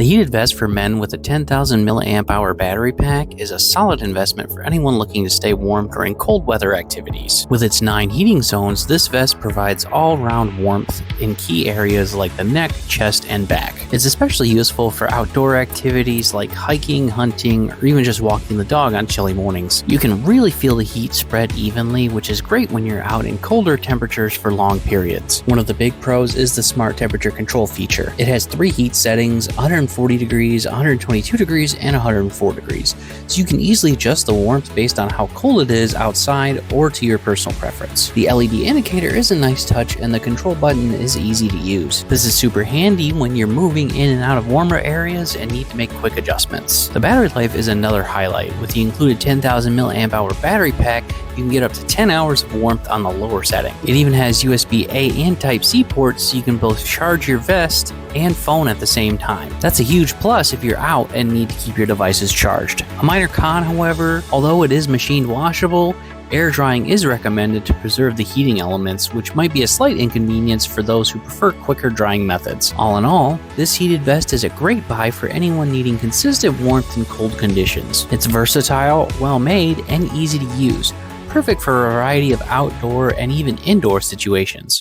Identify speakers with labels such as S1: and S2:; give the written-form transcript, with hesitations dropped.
S1: The heated vest for men with a 10,000 mAh battery pack is a solid investment for anyone looking to stay warm during cold weather activities. With its 9 heating zones, this vest provides all-round warmth in key areas like the neck, chest, and back. It's especially useful for outdoor activities like hiking, hunting, or even just walking the dog on chilly mornings. You can really feel the heat spread evenly, which is great when you're out in colder temperatures for long periods. One of the big pros is the smart temperature control feature. It has 3 heat settings: 140 degrees, 122 degrees, and 104 degrees, so you can easily adjust the warmth based on how cold it is outside or to your personal preference. The LED indicator is a nice touch, and the control button is easy to use. This is super handy when you're moving in and out of warmer areas and need to make quick adjustments. The battery life is another highlight. With the included 10,000 mAh battery pack, you can get up to 10 hours of warmth on the lower setting. It even has USB-A and Type-C ports, so you can both charge your vest and phone at the same time. That's a huge plus if you're out and need to keep your devices charged. A minor con, however, although it is machine washable, air drying is recommended to preserve the heating elements, which might be a slight inconvenience for those who prefer quicker drying methods. All in all, this heated vest is a great buy for anyone needing consistent warmth in cold conditions. It's versatile, well made, and easy to use, perfect for a variety of outdoor and even indoor situations.